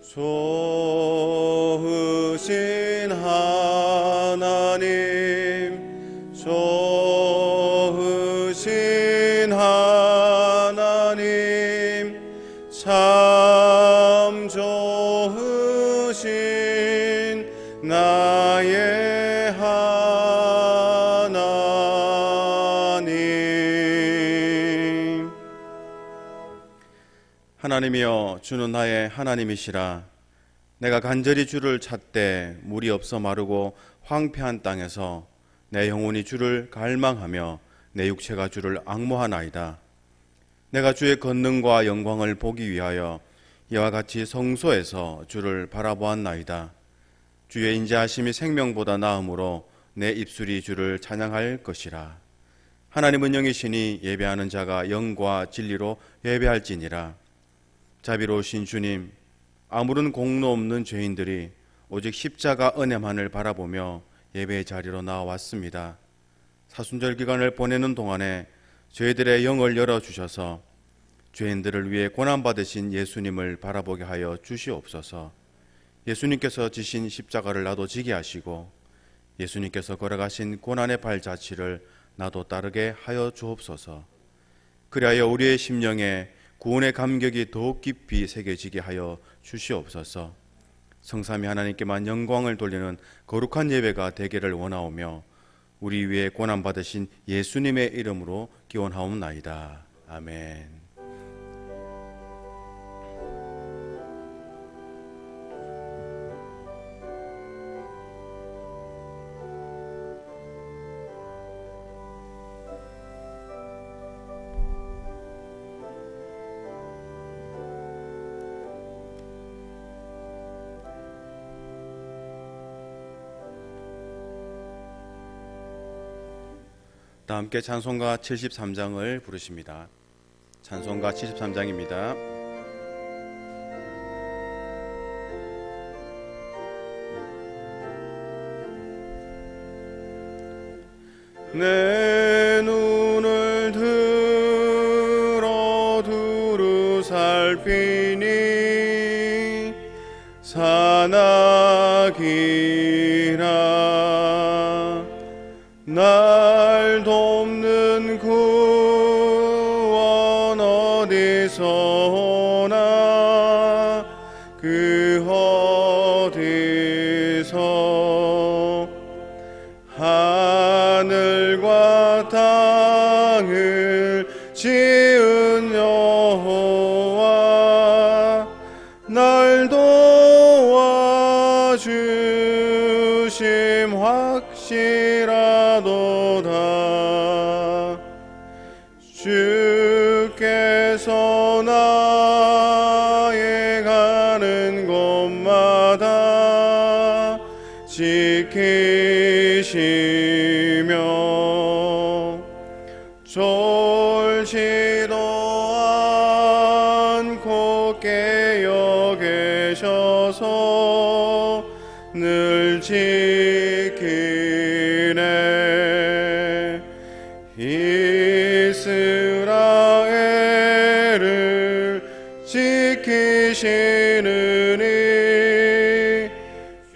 좋으신 하나님, 좋으신 하나님, 참 좋으신 나의 하나님. 하나님이여, 주는 나의 하나님이시라. 내가 간절히 주를 찾되 물이 없어 마르고 황폐한 땅에서 내 영혼이 주를 갈망하며 내 육체가 주를 앙모하나이다. 내가 주의 권능과 영광을 보기 위하여 이와 같이 성소에서 주를 바라보았나이다. 주의 인자하심이 생명보다 나음으로 내 입술이 주를 찬양할 것이라. 하나님은 영이시니 예배하는 자가 영과 진리로 예배할지니라. 자비로우신 주님, 아무런 공로 없는 죄인들이 오직 십자가 은혜만을 바라보며 예배의 자리로 나와왔습니다. 사순절 기간을 보내는 동안에 저희들의 영을 열어주셔서 죄인들을 위해 고난받으신 예수님을 바라보게 하여 주시옵소서. 예수님께서 지신 십자가를 나도 지게 하시고 예수님께서 걸어가신 고난의 발자취를 나도 따르게 하여 주옵소서. 그리하여 우리의 심령에 구원의 감격이 더욱 깊이 새겨지게 하여 주시옵소서. 성삼위 하나님께만 영광을 돌리는 거룩한 예배가 되기를 원하오며 우리 위에 고난받으신 예수님의 이름으로 기원하옵나이다. 아멘. 다 함께 찬송가 73장을 부르십니다. 찬송가 73장입니다. 내 눈을 들어 두루 살피니 사나기라. 날 돕는 구원 어디서 오나 그 어디서 하늘과 땅을 지은 여호와 날 도와주심 확실하도다. 주께서 나의 가는 곳마다 지키시며 졸지도 않고 깨어 계셔서 늘 지키네. 이스라엘을 지키시느니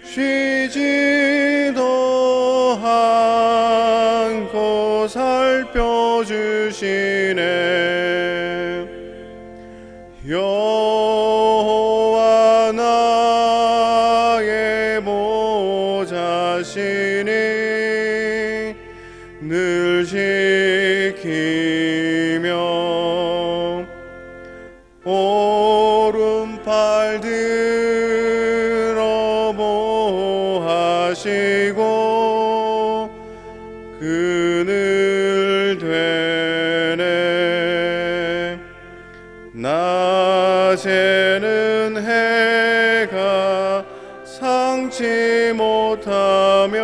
쉬지도 않고 살펴주시네. 여호와 나의 보좌시니 늘 지키며 오른팔 들어 보호하시고 그늘 되네. 낮에는 해가 상치 못하며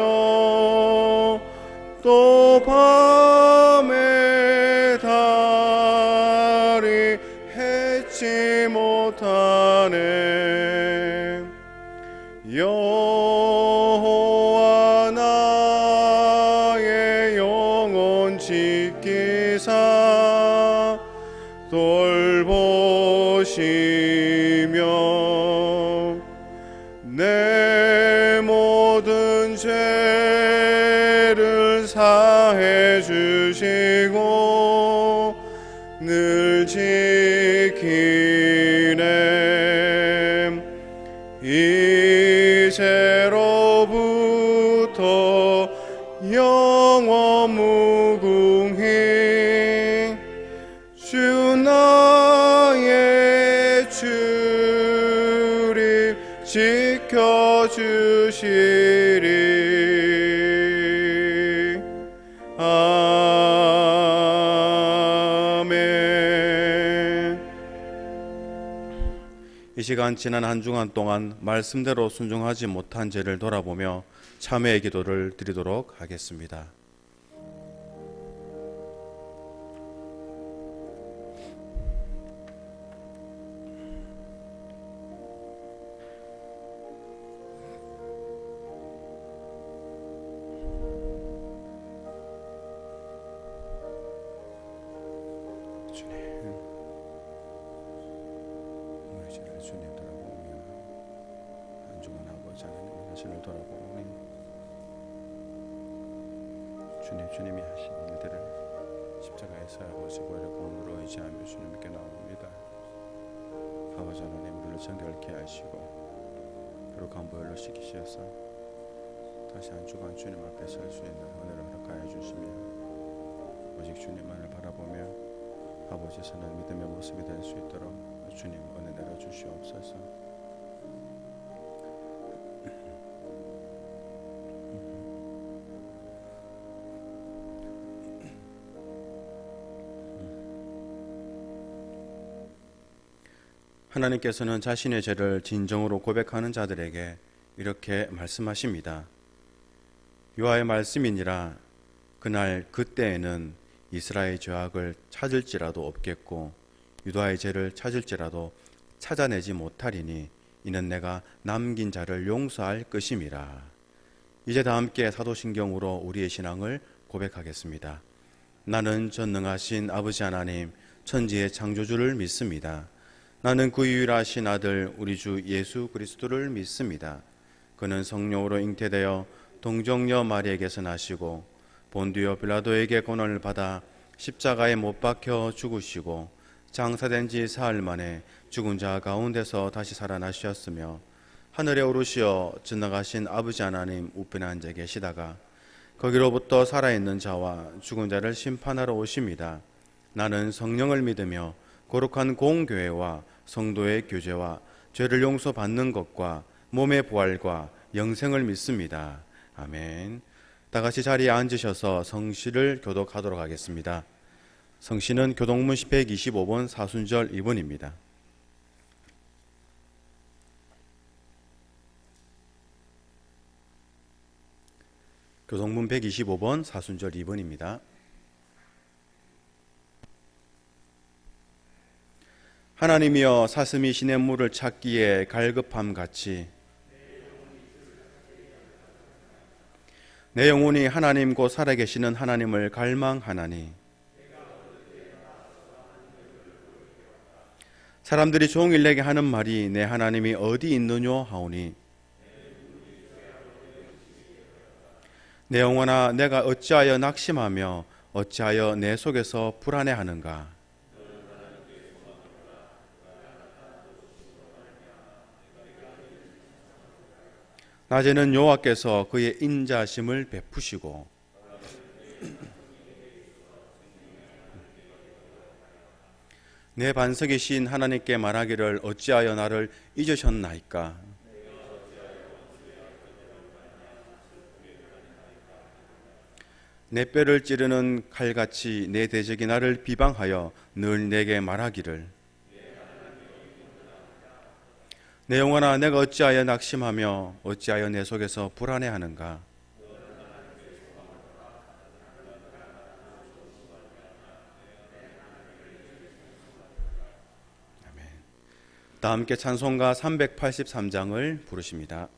또 밤에 달이 해치 못하네. 여호와 나의 영혼 지키사 돌보시며 인자해 주시고 늘 지키네. 이제로부터 영원 무궁히 주 나의 주를 지켜주시리. 아멘. 이 시간 지난 한 주간 동안 말씀대로 순종하지 못한 죄를 돌아보며 참회의 기도를 드리도록 하겠습니다. 주님이 하신 일들을 십자가에서 아버지 보혈의 공로로 의지하며 주님께 나옵니다. 아버지 하나님, 우리를 정결케 하시고 거룩한 보혈로 씻기셔서 다시 한 주간 주님 앞에 설 수 있는 은혜를 허락하여 주시며 오직 주님만을 바라보며 아버지 선한 믿음의 모습이 될 수 있도록 주님 은혜 내려 주시옵소서. 하나님께서는 자신의 죄를 진정으로 고백하는 자들에게 이렇게 말씀하십니다. 여호와의 말씀이니라. 그날 그때에는 이스라엘의 죄악을 찾을지라도 없겠고 유다의 죄를 찾을지라도 찾아내지 못하리니 이는 내가 남긴 자를 용서할 것임이라. 이제 다 함께 사도신경으로 우리의 신앙을 고백하겠습니다. 나는 전능하신 아버지 하나님 천지의 창조주를 믿습니다. 나는 그 유일하신 아들 우리 주 예수 그리스도를 믿습니다. 그는 성령으로 잉태되어 동정녀 마리에게서 나시고 본디오 빌라도에게 고난을 받아 십자가에 못 박혀 죽으시고 장사된 지 사흘 만에 죽은 자 가운데서 다시 살아나셨으며 하늘에 오르시어 전능하신 아버지 하나님 우편에 앉아 계시다가 거기로부터 살아있는 자와 죽은 자를 심판하러 오십니다. 나는 성령을 믿으며 거룩한 공교회와 성도의 교제와 죄를 용서받는 것과 몸의 부활과 영생을 믿습니다. 아멘. 다 같이 자리에 앉으셔서 성시를 교독하도록 하겠습니다. 성시는 교동문 125번 사순절 2번입니다. 교동문 125번 사순절 2번입니다. 하나님이여 사슴이 시냇물을 찾기에 갈급함같이 내 영혼이 하나님 곧 살아계시는 하나님을 갈망하나니 사람들이 종일 내게 하는 말이 내 하나님이 어디 있느뇨 하오니 내 영혼아 내가 어찌하여 낙심하며 어찌하여 내 속에서 불안해하는가. 낮에는 여호와께서 그의 인자심을 베푸시고 내 반석이신 하나님께 말하기를 어찌하여 나를 잊으셨나이까. 내 뼈를 찌르는 칼같이 내 대적이 나를 비방하여 늘 내게 말하기를 내 영혼아 내가 어찌하여 낙심하며 어찌하여 내 속에서 불안해하는가. 아멘. 다 함께 찬송가 383장을 부르십니다.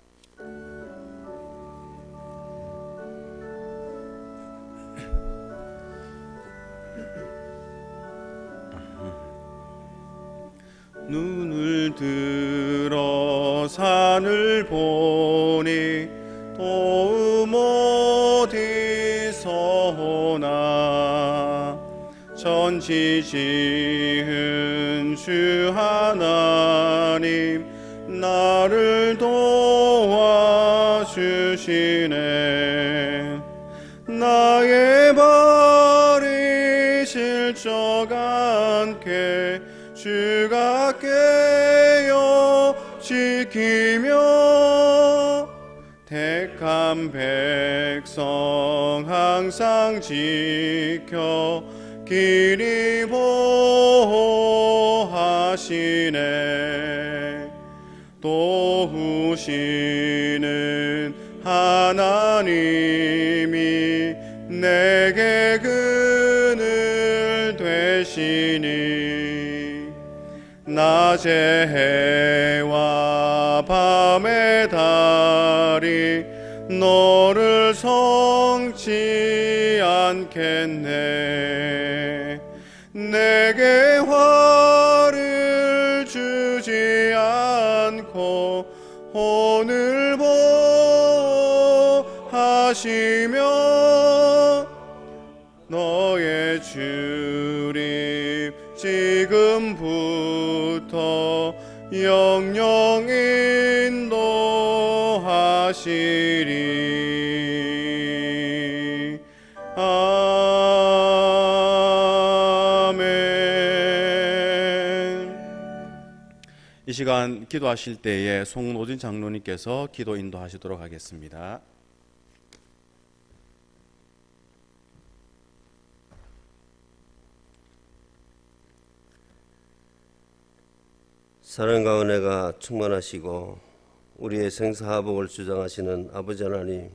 눈을 들어 산을 보니 도움 어디서 위에서나 천지 지은 주 하나님 나를 도와주시네. 나의 발이 실족 않게 주가 깨어 지키며 택한 백성 항상 지켜 길이 보호하시네. 도우시는 하나님이 내게 그늘 되시니 낮의 해와 밤의 달이 너를 성치 않겠네. 내게 화를 주지 않고 오늘 보호하시며 너의 주님 지금부터 영영 인도하시리. 아멘. 이 시간 기도하실 때에 송노진 장로님께서 기도 인도하시도록 하겠습니다. 사랑과 은혜가 충만하시고 우리의 생사화복을 주장하시는 아버지 하나님,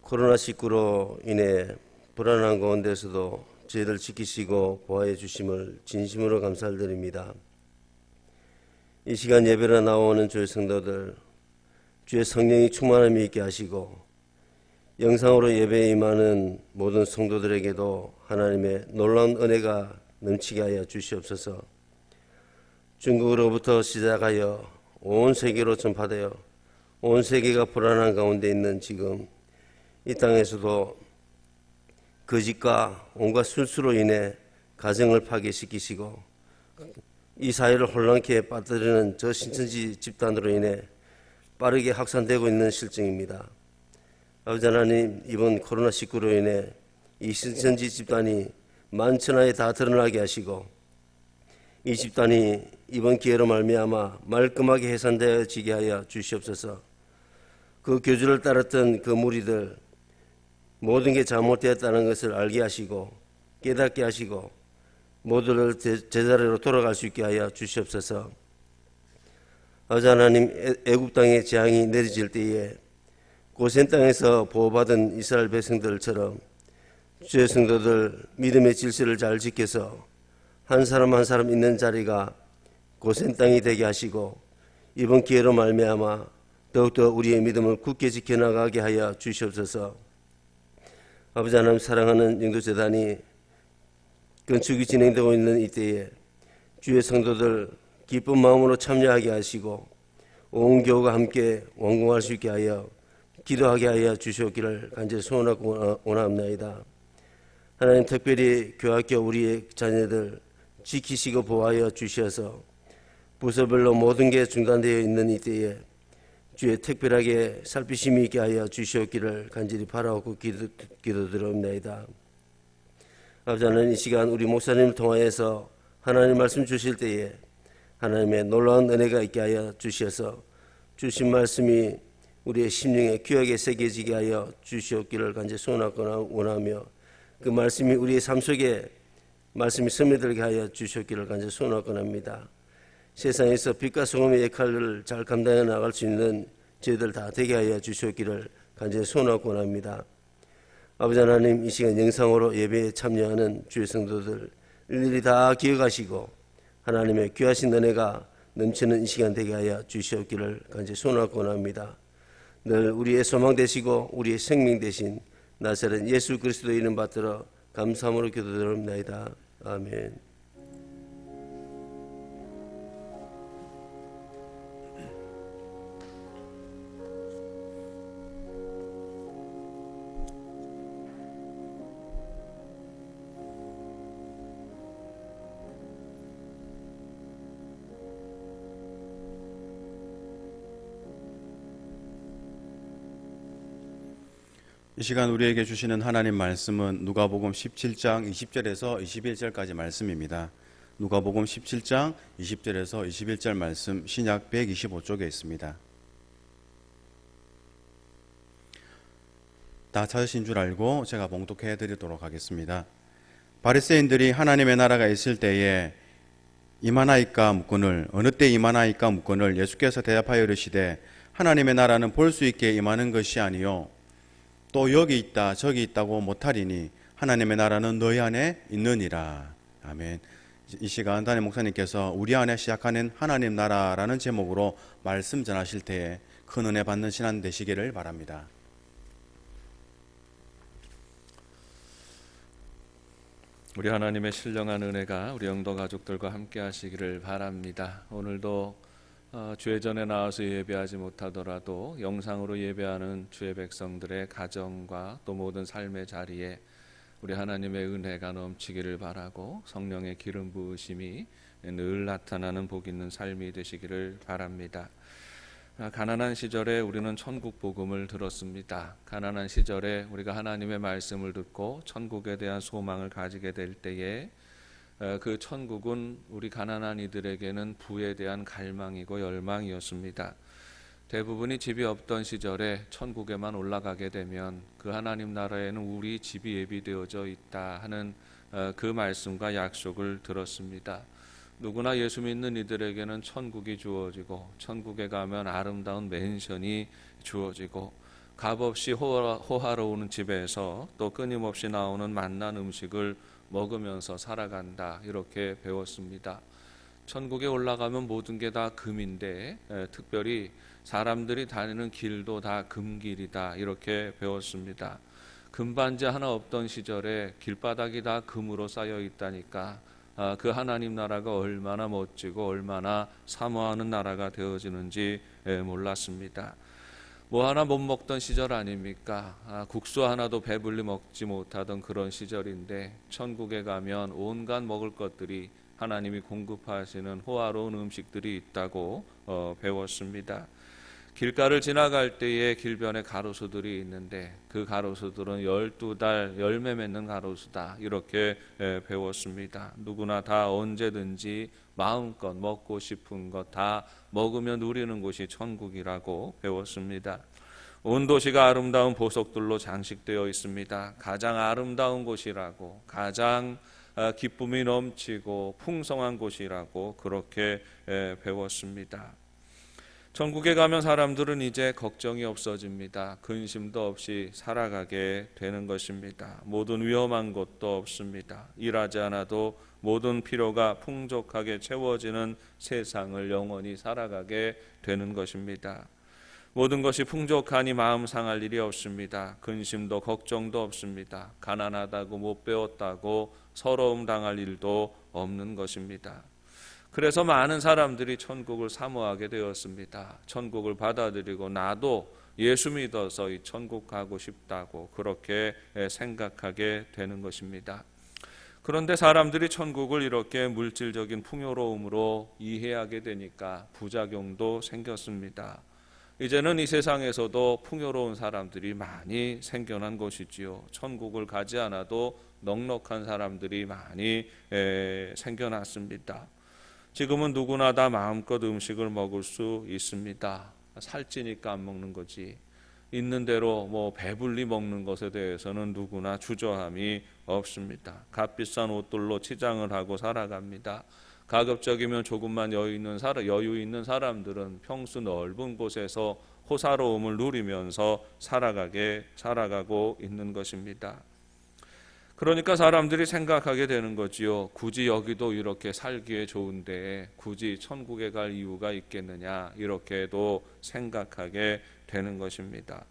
코로나19로 인해 불안한 가운데서도 저희들 지키시고 보호해 주심을 진심으로 감사를 드립니다. 이 시간 예배로 나오는 주의 성도들, 주의 성령이 충만함이 있게 하시고 영상으로 예배에 임하는 모든 성도들에게도 하나님의 놀라운 은혜가 넘치게 하여 주시옵소서. 중국으로부터 시작하여 온 세계로 전파되어 온 세계가 불안한 가운데 있는 지금 이 땅에서도 거짓과 온갖 술수로 인해 가정을 파괴시키시고 이 사회를 혼란케 빠뜨리는 저신천지 집단으로 인해 빠르게 확산되고 있는 실정입니다. 아버지 하나님, 이번 코로나19로 인해 이 신천지 집단이 만천하에 다 드러나게 하시고 이 집단이 이번 기회로 말미암아 말끔하게 해산되어지게 하여 주시옵소서. 그 교주를 따랐던 그 무리들 모든 게 잘못되었다는 것을 알게 하시고 깨닫게 하시고 모두를 제자리로 돌아갈 수 있게 하여 주시옵소서. 아버지 하나님, 애굽 땅에 재앙이 내려질 때에 고센 땅에서 보호받은 이스라엘 백성들처럼 주의 성도들 믿음의 질서를 잘 지켜서 한 사람 한 사람 있는 자리가 고센 땅이 되게 하시고 이번 기회로 말미암아 더욱더 우리의 믿음을 굳게 지켜나가게 하여 주시옵소서. 아버지 하나님, 사랑하는 영도재단이 건축이 진행되고 있는 이때에 주의 성도들 기쁜 마음으로 참여하게 하시고 온 교우가 함께 완공할 수 있게 하여 기도하게 하여 주시옵기를 간절히 소원하고 원합니다. 하나님, 특별히 교학교 우리의 자녀들 지키시고 보호하여 주셔서 부서별로 모든 게 중단되어 있는 이때에 주의 특별하게 살피심이 있게 하여 주시옵기를 간절히 바라고 기도드립니다. 아버지 하나님, 이 시간 우리 목사님을 통하여서 하나님 말씀 주실 때에 하나님의 놀라운 은혜가 있게 하여 주셔서 주신 말씀이 우리의 심령에 귀하게 새겨지게 하여 주시옵기를 간절히 소원하거나 원하며 그 말씀이 우리의 삶 속에 말씀이 스며들게 하여 주셨기를 간절히 소원하곤 합니다. 세상에서 빛과 소금의 역할을 잘 감당해 나갈 수 있는 저희들 다 되게 하여 주셨기를 간절히 소원하곤 합니다. 아버지 하나님, 이 시간 영상으로 예배에 참여하는 주의 성도들 일일이 다 기억하시고 하나님의 귀하신 은혜가 넘치는 이 시간 되게 하여 주시옵기를 간절히 소원하곤 합니다. 늘 우리의 소망 되시고 우리의 생명 되신 나사렛 예수 그리스도 이름 받들어 감사함으로 기도드립니다. 아멘. 이 시간 우리에게 주시는 하나님 말씀은 누가복음 17장 20절에서 21절까지 말씀입니다. 누가복음 17장 20절에서 21절 말씀 신약 125쪽에 있습니다. 다 찾으신 줄 알고 제가 봉독해 드리도록 하겠습니다. 바리새인들이 하나님의 나라가 있을 때에 임하나이까 묻거늘 어느 때 임하나이까 묻거늘 예수께서 대답하여 이르시되 하나님의 나라는 볼 수 있게 임하는 것이 아니요 또 여기 있다 저기 있다고 못하리니 하나님의 나라는 너희 안에 있느니라. 아멘. 이 시간 담임 목사님께서 우리 안에 시작하는 하나님 나라라는 제목으로 말씀 전하실 때에 큰 은혜 받는 신앙 되시기를 바랍니다. 우리 하나님의 신령한 은혜가 우리 영도 가족들과 함께 하시기를 바랍니다. 오늘도 주의 전에 나와서 예배하지 못하더라도 영상으로 예배하는 주의 백성들의 가정과 또 모든 삶의 자리에 우리 하나님의 은혜가 넘치기를 바라고 성령의 기름 부으심이 늘 나타나는 복 있는 삶이 되시기를 바랍니다. 가난한 시절에 우리는 천국 복음을 들었습니다. 가난한 시절에 우리가 하나님의 말씀을 듣고 천국에 대한 소망을 가지게 될 때에 그 천국은 우리 가난한 이들에게는 부에 대한 갈망이고 열망이었습니다. 대부분이 집이 없던 시절에 천국에만 올라가게 되면 그 하나님 나라에는 우리 집이 예비되어져 있다 하는 그 말씀과 약속을 들었습니다. 누구나 예수 믿는 이들에게는 천국이 주어지고 천국에 가면 아름다운 맨션이 주어지고 값없이 호화로우는 집에서 또 끊임없이 나오는 맛난 음식을 먹으면서 살아간다 이렇게 배웠습니다. 천국에 올라가면 모든 게 다 금인데 특별히 사람들이 다니는 길도 다 금길이다 이렇게 배웠습니다. 금반지 하나 없던 시절에 길바닥이 다 금으로 쌓여 있다니까 그 하나님 나라가 얼마나 멋지고 얼마나 사모하는 나라가 되어지는지 몰랐습니다. 뭐 하나 못 먹던 시절 아닙니까? 국수 하나도 배불리 먹지 못하던 그런 시절인데 천국에 가면 온갖 먹을 것들이 하나님이 공급하시는 호화로운 음식들이 있다고 배웠습니다. 길가를 지나갈 때에 길변에 가로수들이 있는데 그 가로수들은 12달 열매 맺는 가로수다 이렇게 배웠습니다. 누구나 다 언제든지 마음껏 먹고 싶은 것 다 먹으며 누리는 곳이 천국이라고 배웠습니다. 온 도시가 아름다운 보석들로 장식되어 있습니다. 가장 아름다운 곳이라고 가장 기쁨이 넘치고 풍성한 곳이라고 그렇게 배웠습니다. 천국에 가면 사람들은 이제 걱정이 없어집니다. 근심도 없이 살아가게 되는 것입니다. 모든 위험한 것도 없습니다. 일하지 않아도 모든 필요가 풍족하게 채워지는 세상을 영원히 살아가게 되는 것입니다. 모든 것이 풍족하니 마음 상할 일이 없습니다. 근심도 걱정도 없습니다. 가난하다고 못 배웠다고 서러움 당할 일도 없는 것입니다. 그래서 많은 사람들이 천국을 사모하게 되었습니다. 천국을 받아들이고 나도 예수 믿어서 이 천국 가고 싶다고 그렇게 생각하게 되는 것입니다. 그런데 사람들이 천국을 이렇게 물질적인 풍요로움으로 이해하게 되니까 부작용도 생겼습니다. 이제는 이 세상에서도 풍요로운 사람들이 많이 생겨난 것이지요. 천국을 가지 않아도 넉넉한 사람들이 많이 생겨났습니다. 지금은 누구나 다 마음껏 음식을 먹을 수 있습니다. 살찌니까 안 먹는 거지. 있는 대로 뭐 배불리 먹는 것에 대해서는 누구나 주저함이 없습니다. 값비싼 옷들로 치장을 하고 살아갑니다. 가급적이면 조금만 여유 있는 사람들은 평수 넓은 곳에서 호사로움을 누리면서 살아가고 있는 것입니다. 그러니까 사람들이 생각하게 되는 거지요. 굳이 여기도 이렇게 살기에 좋은데 굳이 천국에 갈 이유가 있겠느냐 이렇게도 생각하게 되는 것입니다.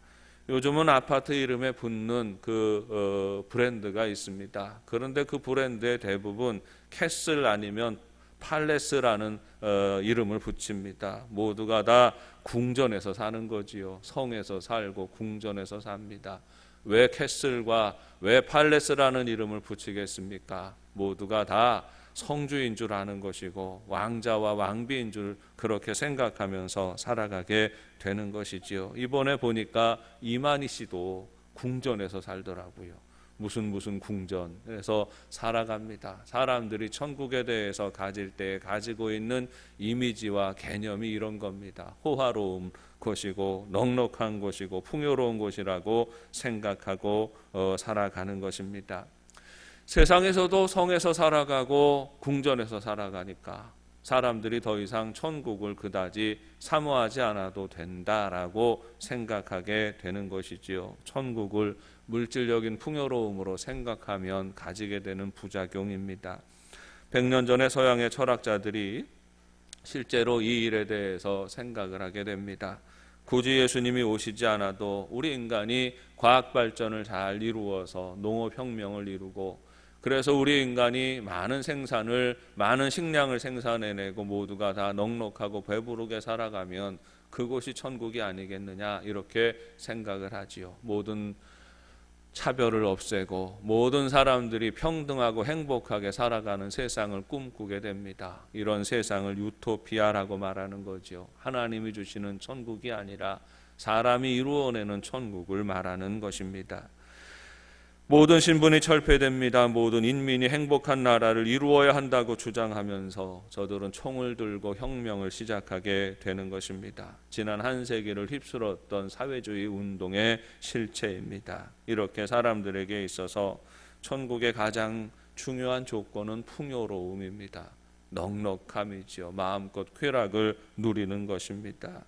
요즘은 아파트 이름에 붙는 그 브랜드가 있습니다. 그런데 그 브랜드의 대부분 캐슬 아니면 팔레스라는 이름을 붙입니다. 모두가 다 궁전에서 사는 거지요. 성에서 살고 궁전에서 삽니다. 왜 캐슬과 왜 팔레스라는 이름을 붙이겠습니까? 모두가 다 성주인 줄 아는 것이고 왕자와 왕비인 줄 그렇게 생각하면서 살아가게 되는 것이지요. 이번에 보니까 이만희 씨도 궁전에서 살더라고요. 무슨 궁전에서 살아갑니다. 사람들이 천국에 대해서 가질 때 가지고 있는 이미지와 개념이 이런 겁니다. 호화로운 곳이고 넉넉한 곳이고 풍요로운 곳이라고 생각하고 살아가는 것입니다. 세상에서도 성에서 살아가고 궁전에서 살아가니까 사람들이 더 이상 천국을 그다지 사모하지 않아도 된다라고 생각하게 되는 것이지요. 천국을 물질적인 풍요로움으로 생각하면 가지게 되는 부작용입니다. 100년 전에 서양의 철학자들이 실제로 이 일에 대해서 생각을 하게 됩니다. 굳이 예수님이 오시지 않아도 우리 인간이 과학 발전을 잘 이루어서 농업혁명을 이루고 그래서 우리 인간이 많은 식량을 생산해내고 모두가 다 넉넉하고 배부르게 살아가면 그곳이 천국이 아니겠느냐 이렇게 생각을 하지요. 모든 차별을 없애고 모든 사람들이 평등하고 행복하게 살아가는 세상을 꿈꾸게 됩니다. 이런 세상을 유토피아라고 말하는 거죠. 하나님이 주시는 천국이 아니라 사람이 이루어내는 천국을 말하는 것입니다. 모든 신분이 철폐됩니다. 모든 인민이 행복한 나라를 이루어야 한다고 주장하면서 저들은 총을 들고 혁명을 시작하게 되는 것입니다. 지난 한 세기를 휩쓸었던 사회주의 운동의 실체입니다. 이렇게 사람들에게 있어서 천국의 가장 중요한 조건은 풍요로움입니다. 넉넉함이지요. 마음껏 쾌락을 누리는 것입니다.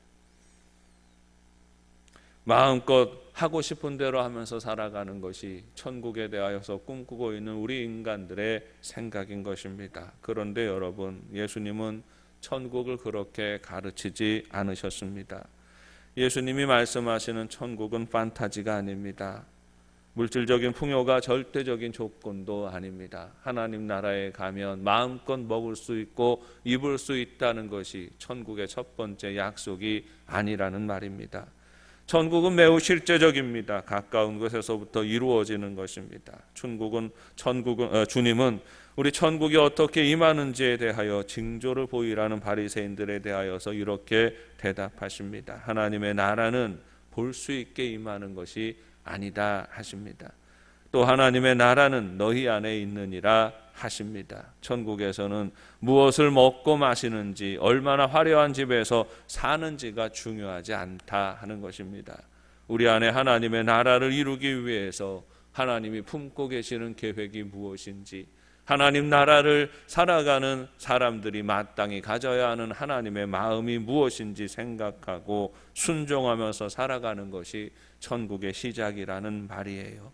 마음껏 하고 싶은 대로 하면서 살아가는 것이 천국에 대하여서 꿈꾸고 있는 우리 인간들의 생각인 것입니다. 그런데 여러분, 예수님은 천국을 그렇게 가르치지 않으셨습니다. 예수님이 말씀하시는 천국은 판타지가 아닙니다. 물질적인 풍요가 절대적인 조건도 아닙니다. 하나님 나라에 가면 마음껏 먹을 수 있고 입을 수 있다는 것이 천국의 첫 번째 약속이 아니라는 말입니다. 천국은 매우 실제적입니다. 가까운 곳에서부터 이루어지는 것입니다. 주님은 우리 천국이 어떻게 임하는지에 대하여 징조를 보이라는 바리새인들에 대하여서 이렇게 대답하십니다. 하나님의 나라는 볼 수 있게 임하는 것이 아니다 하십니다. 또 하나님의 나라는 너희 안에 있느니라 하십니다. 천국에서는 무엇을 먹고 마시는지, 얼마나 화려한 집에서 사는지가 중요하지 않다 하는 것입니다. 우리 안에 하나님의 나라를 이루기 위해서 하나님이 품고 계시는 계획이 무엇인지, 하나님 나라를 살아가는 사람들이 마땅히 가져야 하는 하나님의 마음이 무엇인지 생각하고 순종하면서 살아가는 것이 천국의 시작이라는 말이에요.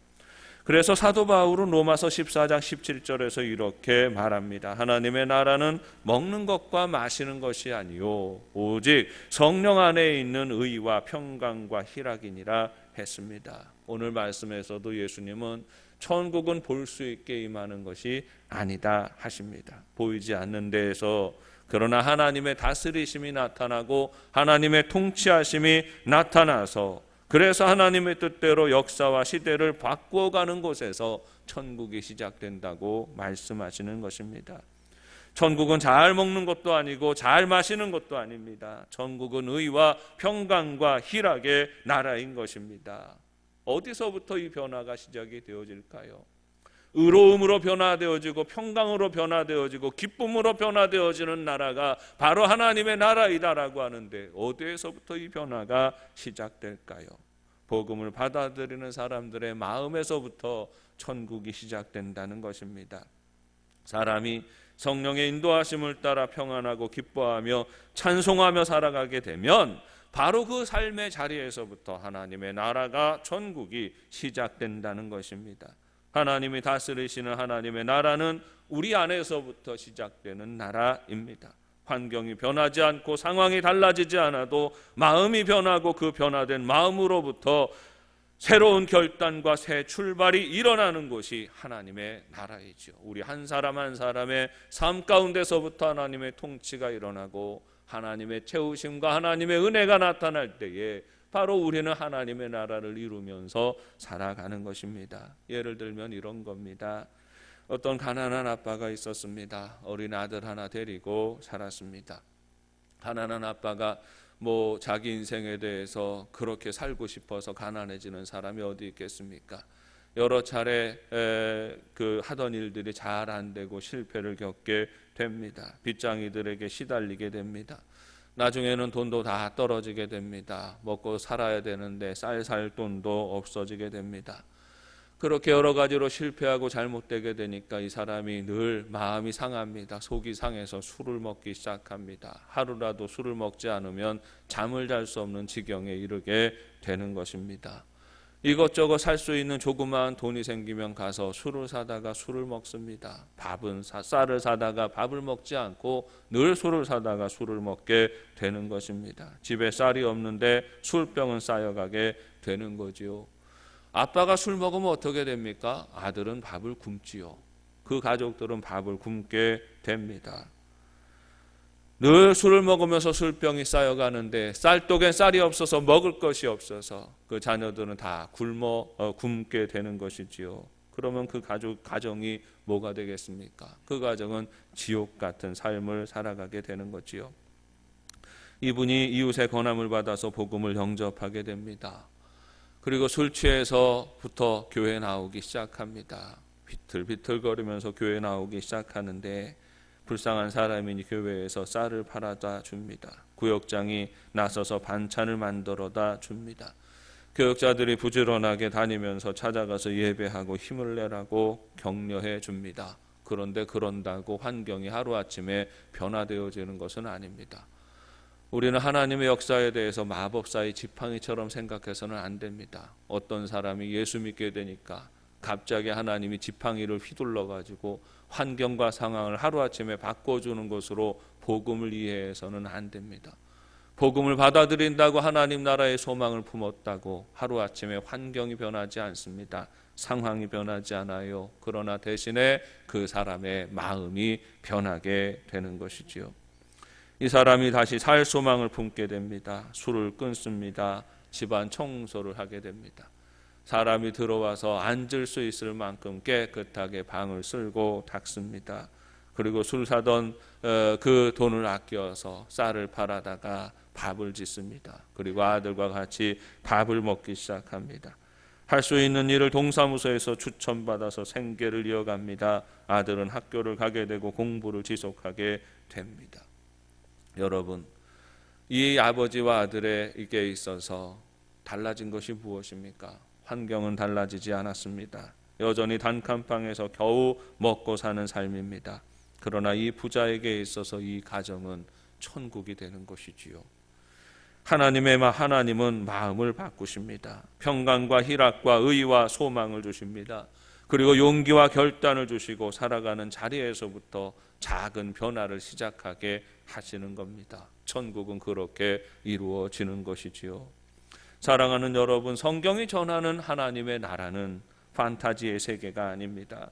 그래서 사도 바울은 로마서 14장 17절에서 이렇게 말합니다. 하나님의 나라는 먹는 것과 마시는 것이 아니요 오직 성령 안에 있는 의와 평강과 희락이니라 했습니다. 오늘 말씀에서도 예수님은 천국은 볼 수 있게 임하는 것이 아니다 하십니다. 보이지 않는 데에서 그러나 하나님의 다스리심이 나타나고 하나님의 통치하심이 나타나서 그래서 하나님의 뜻대로 역사와 시대를 바꾸어가는 곳에서 천국이 시작된다고 말씀하시는 것입니다. 천국은 잘 먹는 것도 아니고 잘 마시는 것도 아닙니다. 천국은 의와 평강과 희락의 나라인 것입니다. 어디서부터 이 변화가 시작이 되어질까요? 의로움으로 변화되어지고 평강으로 변화되어지고 기쁨으로 변화되어지는 나라가 바로 하나님의 나라이다라고 하는데 어디에서부터 이 변화가 시작될까요? 복음을 받아들이는 사람들의 마음에서부터 천국이 시작된다는 것입니다. 사람이 성령의 인도하심을 따라 평안하고 기뻐하며 찬송하며 살아가게 되면 바로 그 삶의 자리에서부터 하나님의 나라가 천국이 시작된다는 것입니다. 하나님이 다스리시는 하나님의 나라는 우리 안에서부터 시작되는 나라입니다. 환경이 변하지 않고 상황이 달라지지 않아도 마음이 변하고 그 변화된 마음으로부터 새로운 결단과 새 출발이 일어나는 곳이 하나님의 나라이죠. 우리 한 사람 한 사람의 삶 가운데서부터 하나님의 통치가 일어나고 하나님의 채우심과 하나님의 은혜가 나타날 때에 바로 우리는 하나님의 나라를 이루면서 살아가는 것입니다. 예를 들면 이런 겁니다. 어떤 가난한 아빠가 있었습니다. 어린 아들 하나 데리고 살았습니다. 가난한 아빠가 자기 인생에 대해서 그렇게 살고 싶어서 가난해지는 사람이 어디 있겠습니까? 여러 차례 하던 일들이 잘 안 되고 실패를 겪게 됩니다. 빚쟁이들에게 시달리게 됩니다. 나중에는 돈도 다 떨어지게 됩니다. 먹고 살아야 되는데 쌀 살 돈도 없어지게 됩니다. 그렇게 여러 가지로 실패하고 잘못되게 되니까 이 사람이 늘 마음이 상합니다. 속이 상해서 술을 먹기 시작합니다. 하루라도 술을 먹지 않으면 잠을 잘 수 없는 지경에 이르게 되는 것입니다. 이것저것 살 수 있는 조그마한 돈이 생기면 가서 술을 사다가 술을 먹습니다. 쌀을 사다가 밥을 먹지 않고 늘 술을 사다가 술을 먹게 되는 것입니다. 집에 쌀이 없는데 술병은 쌓여가게 되는 거지요. 아빠가 술 먹으면 어떻게 됩니까? 아들은 밥을 굶지요. 그 가족들은 밥을 굶게 됩니다. 늘 술을 먹으면서 술병이 쌓여가는데 쌀독엔 쌀이 없어서 먹을 것이 없어서 그 자녀들은 다 굶게 되는 것이지요. 그러면 그 가정이 뭐가 되겠습니까? 그 가정은 지옥 같은 삶을 살아가게 되는 거지요. 이분이 이웃의 권함을 받아서 복음을 영접하게 됩니다. 그리고 술 취해서부터 교회 나오기 시작합니다. 비틀비틀거리면서 교회 나오기 시작하는데 불쌍한 사람이니 교회에서 쌀을 팔아다 줍니다. 구역장이 나서서 반찬을 만들어다 줍니다. 교역자들이 부지런하게 다니면서 찾아가서 예배하고 힘을 내라고 격려해 줍니다. 그런데 그런다고 환경이 하루아침에 변화되어지는 것은 아닙니다. 우리는 하나님의 역사에 대해서 마법사의 지팡이처럼 생각해서는 안 됩니다. 어떤 사람이 예수 믿게 되니까 갑자기 하나님이 지팡이를 휘둘러 가지고 환경과 상황을 하루아침에 바꿔주는 것으로 복음을 이해해서는 안 됩니다. 복음을 받아들인다고 하나님 나라의 소망을 품었다고 하루아침에 환경이 변하지 않습니다. 상황이 변하지 않아요. 그러나 대신에 그 사람의 마음이 변하게 되는 것이지요. 이 사람이 다시 살 소망을 품게 됩니다. 술을 끊습니다. 집안 청소를 하게 됩니다. 사람이 들어와서 앉을 수 있을 만큼 깨끗하게 방을 쓸고 닦습니다. 그리고 술 사던 그 돈을 아껴서 쌀을 팔아다가 밥을 짓습니다. 그리고 아들과 같이 밥을 먹기 시작합니다. 할 수 있는 일을 동사무소에서 추천받아서 생계를 이어갑니다. 아들은 학교를 가게 되고 공부를 지속하게 됩니다. 여러분, 이 아버지와 아들에게 있어서 달라진 것이 무엇입니까? 환경은 달라지지 않았습니다. 여전히 단칸방에서 겨우 먹고 사는 삶입니다. 그러나 이 부자에게 있어서 이 가정은 천국이 되는 것이지요. 하나님은 마음을 바꾸십니다. 평강과 희락과 의와 소망을 주십니다. 그리고 용기와 결단을 주시고 살아가는 자리에서부터 작은 변화를 시작하게 하시는 겁니다. 천국은 그렇게 이루어지는 것이지요. 사랑하는 여러분, 성경이 전하는 하나님의 나라는 판타지의 세계가 아닙니다.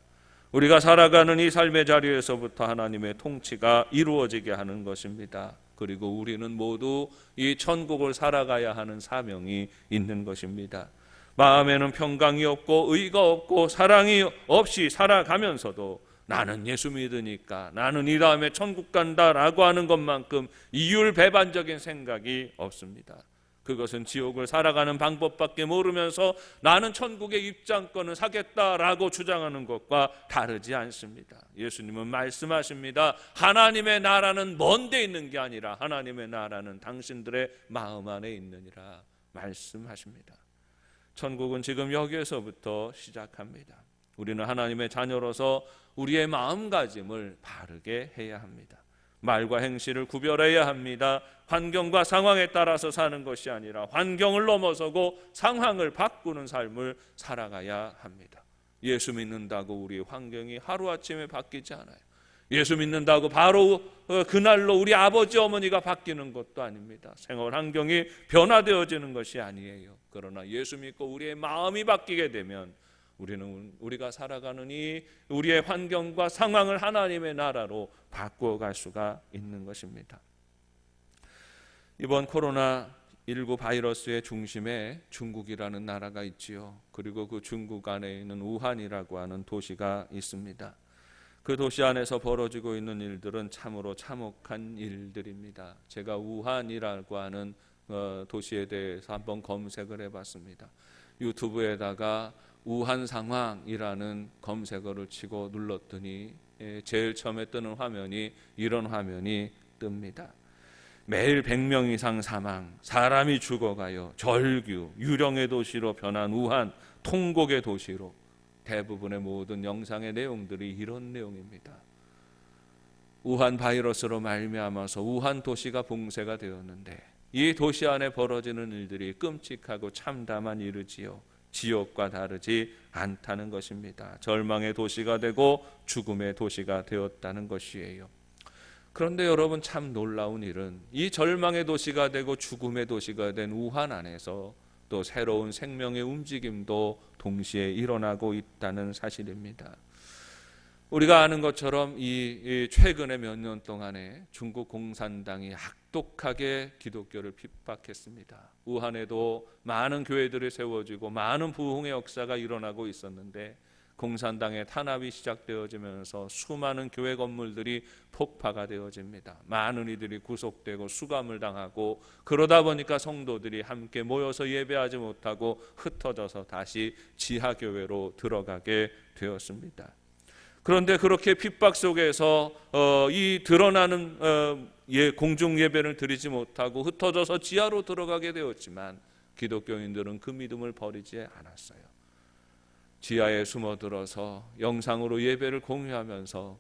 우리가 살아가는 이 삶의 자리에서부터 하나님의 통치가 이루어지게 하는 것입니다. 그리고 우리는 모두 이 천국을 살아가야 하는 사명이 있는 것입니다. 마음에는 평강이 없고 의가 없고 사랑이 없이 살아가면서도 나는 예수 믿으니까 나는 이 다음에 천국 간다라고 하는 것만큼 이율배반적인 생각이 없습니다. 그것은 지옥을 살아가는 방법밖에 모르면서 나는 천국의 입장권을 사겠다라고 주장하는 것과 다르지 않습니다. 예수님은 말씀하십니다. 하나님의 나라는 먼 데 있는 게 아니라 하나님의 나라는 당신들의 마음 안에 있느니라 말씀하십니다. 천국은 지금 여기에서부터 시작합니다. 우리는 하나님의 자녀로서 우리의 마음가짐을 바르게 해야 합니다. 말과 행실을 구별해야 합니다. 환경과 상황에 따라서 사는 것이 아니라 환경을 넘어서고 상황을 바꾸는 삶을 살아가야 합니다. 예수 믿는다고 우리 환경이 하루아침에 바뀌지 않아요. 예수 믿는다고 바로 그날로 우리 아버지 어머니가 바뀌는 것도 아닙니다. 생활 환경이 변화되어지는 것이 아니에요. 그러나 예수 믿고 우리의 마음이 바뀌게 되면 우리가 살아가는 이 우리의 환경과 상황을 하나님의 나라로 바꾸어갈 수가 있는 것입니다. 이번 코로나19 바이러스의 중심에 중국이라는 나라가 있지요. 그리고 그 중국 안에 있는 우한이라고 하는 도시가 있습니다. 그 도시 안에서 벌어지고 있는 일들은 참으로 참혹한 일들입니다. 제가 우한이라고 하는 도시에 대해서 한번 검색을 해봤습니다. 유튜브에다가 우한 상황이라는 검색어를 치고 눌렀더니 제일 처음에 뜨는 화면이 이런 화면이 뜹니다. 매일 100명 이상 사망, 사람이 죽어가요, 절규, 유령의 도시로 변한 우한, 통곡의 도시로. 대부분의 모든 영상의 내용들이 이런 내용입니다. 우한 바이러스로 말미암아서 우한 도시가 봉쇄가 되었는데 이 도시 안에 벌어지는 일들이 끔찍하고 참담한 일이지요. 지옥과 다르지 않다는 것입니다. 절망의 도시가 되고 죽음의 도시가 되었다는 것이에요. 그런데 여러분, 참 놀라운 일은 이 절망의 도시가 되고 죽음의 도시가 된 우한 안에서 또 새로운 생명의 움직임도 동시에 일어나고 있다는 사실입니다. 우리가 아는 것처럼 이 최근에 몇 년 동안에 중국 공산당이 악독하게 기독교를 핍박했습니다. 우한에도 많은 교회들이 세워지고 많은 부흥의 역사가 일어나고 있었는데 공산당의 탄압이 시작되어지면서 수많은 교회 건물들이 폭파가 되어집니다. 많은 이들이 구속되고 수감을 당하고, 그러다 보니까 성도들이 함께 모여서 예배하지 못하고 흩어져서 다시 지하교회로 들어가게 되었습니다. 그런데 그렇게 핍박 속에서 이 드러나는 공중 예배를 드리지 못하고 흩어져서 지하로 들어가게 되었지만 기독교인들은 그 믿음을 버리지 않았어요. 지하에 숨어들어서 영상으로 예배를 공유하면서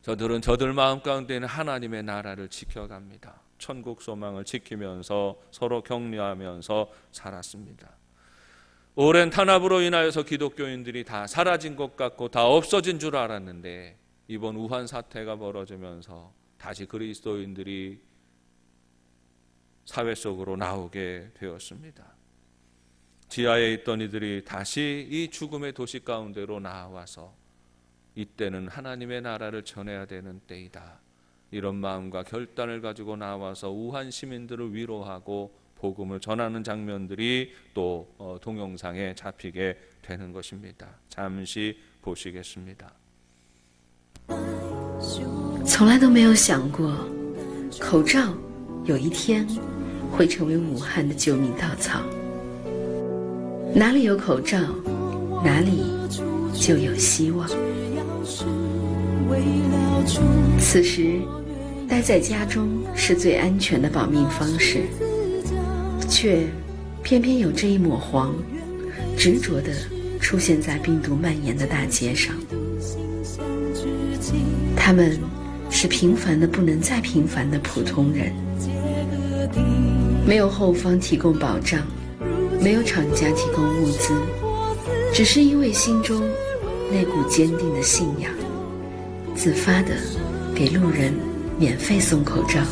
저들은 저들 마음 가운데 있는 하나님의 나라를 지켜갑니다. 천국 소망을 지키면서 서로 격려하면서 살았습니다. 오랜 탄압으로 인하여서 기독교인들이 다 사라진 것 같고 다 없어진 줄 알았는데 이번 우한 사태가 벌어지면서 다시 그리스도인들이 사회 속으로 나오게 되었습니다. 지하에 있던 이들이 다시 이 죽음의 도시 가운데로 나와서 이때는 하나님의 나라를 전해야 되는 때이다, 이런 마음과 결단을 가지고 나와서 우한 시민들을 위로하고 복음을 전하는 장면들이 또 동영상에 잡히게 되는 것입니다. 잠시 보시겠습니다. 从来都没有想过，口罩有一天会成为武汉的救命稻草。哪里有口罩，哪里就有希望。此时，待在家中是最安全的保命方式，却偏偏有这一抹黄，执着地出现在病毒蔓延的大街上。他们是平凡的不能再平凡的普通人，没有后方提供保障，没有厂家提供物资，只是因为心中那股坚定的信仰，自发地给路人免费送口罩。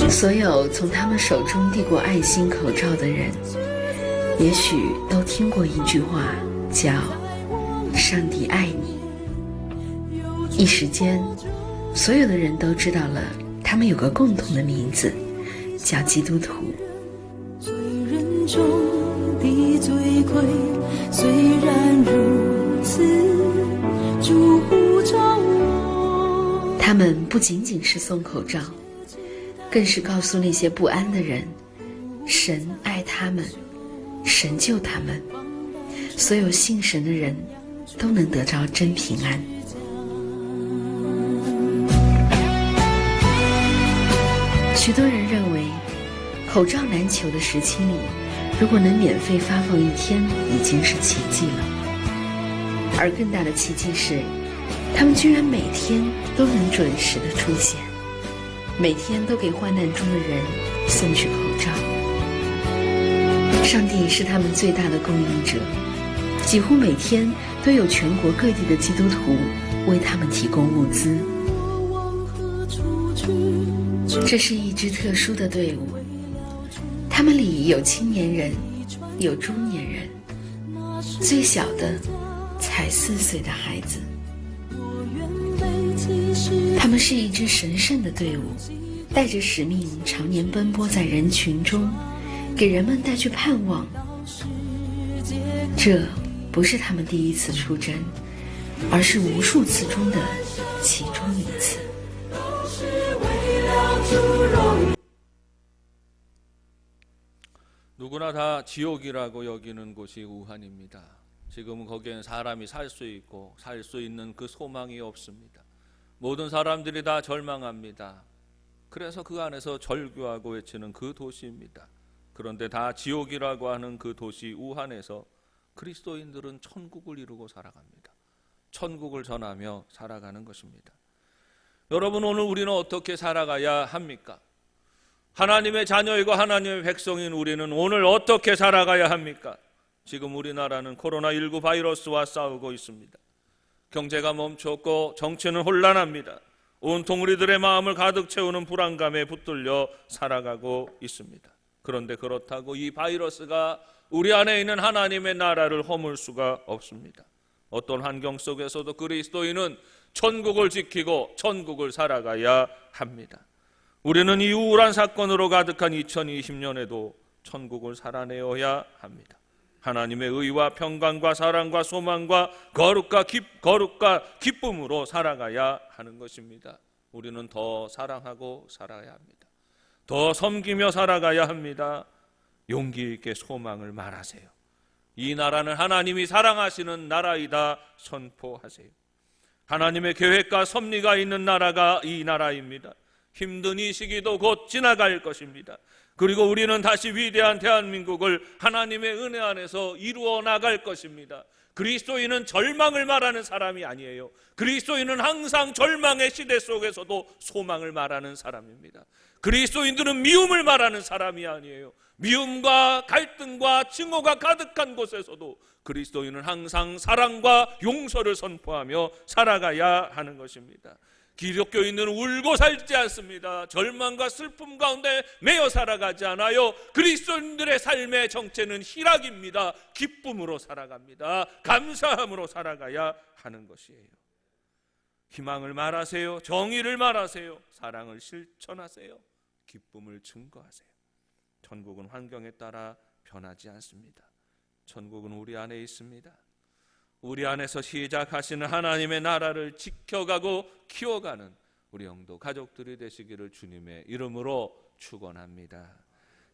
所有从他们手中递过爱心口罩的人，也许都听过一句话，叫“上帝爱你”。一时间，所有的人都知道了他们有个共同的名字，叫基督徒。罪人中的罪魁，虽然如此，主呼召我。他们不仅仅是送口罩，更是告诉那些不安的人，神爱他们，神救他们，所有信神的人都能得着真平安。许多人认为，口罩难求的时期里，如果能免费发放一天，已经是奇迹了。而更大的奇迹是，他们居然每天都能准时的出现，每天都给患难中的人送去口罩。上帝是他们最大的供应者，几乎每天都有全国各地的基督徒为他们提供物资。这是一支特殊的队伍，他们里有青年人，有中年人，最小的才4岁的孩子。他们是一支神圣的队伍，带着使命，常年奔波在人群中，给人们带去盼望。这不是他们第一次出征，而是无数次中的其中一次。 누구나 다 지옥이라고 여기는 곳이 우한입니다. 지금은 거기에는 사람이 살 수 있고 살 수 있는 그 소망이 없습니다. 모든 사람들이 다 절망합니다. 그래서 그 안에서 절규하고 외치는 그 도시입니다. 그런데 다 지옥이라고 하는 그 도시 우한에서 그리스도인들은 천국을 이루고 살아갑니다. 천국을 전하며 살아가는 것입니다. 여러분, 오늘 우리는 어떻게 살아가야 합니까? 하나님의 자녀이고 하나님의 백성인 우리는 오늘 어떻게 살아가야 합니까? 지금 우리나라는 코로나19 바이러스와 싸우고 있습니다. 경제가 멈췄고 정치는 혼란합니다. 온통 우리들의 마음을 가득 채우는 불안감에 붙들려 살아가고 있습니다. 그런데 그렇다고 이 바이러스가 우리 안에 있는 하나님의 나라를 허물 수가 없습니다. 어떤 환경 속에서도 그리스도인은 천국을 지키고 천국을 살아가야 합니다. 우리는 이 우울한 사건으로 가득한 2020년에도 천국을 살아내어야 합니다. 하나님의 의와 평강과 사랑과 소망과 거룩과 기쁨으로 살아가야 하는 것입니다. 우리는 더 사랑하고 살아야 합니다. 더 섬기며 살아가야 합니다. 용기 있게 소망을 말하세요. 이 나라는 하나님이 사랑하시는 나라이다 선포하세요. 하나님의 계획과 섭리가 있는 나라가 이 나라입니다. 힘든 이 시기도 곧 지나갈 것입니다. 그리고 우리는 다시 위대한 대한민국을 하나님의 은혜 안에서 이루어 나갈 것입니다. 그리스도인은 절망을 말하는 사람이 아니에요. 그리스도인은 항상 절망의 시대 속에서도 소망을 말하는 사람입니다. 그리스도인들은 미움을 말하는 사람이 아니에요. 미움과 갈등과 증오가 가득한 곳에서도 그리스도인은 항상 사랑과 용서를 선포하며 살아가야 하는 것입니다. 기독교인들은 울고 살지 않습니다. 절망과 슬픔 가운데 매여 살아가지 않아요. 그리스도인들의 삶의 정체는 희락입니다. 기쁨으로 살아갑니다. 감사함으로 살아가야 하는 것이에요. 희망을 말하세요. 정의를 말하세요. 사랑을 실천하세요. 기쁨을 증거하세요. 천국은 환경에 따라 변하지 않습니다. 천국은 우리 안에 있습니다. 우리 안에서 시작하시는 하나님의 나라를 지켜가고 키워가는 우리 영도 가족들이 되시기를 주님의 이름으로 축원합니다.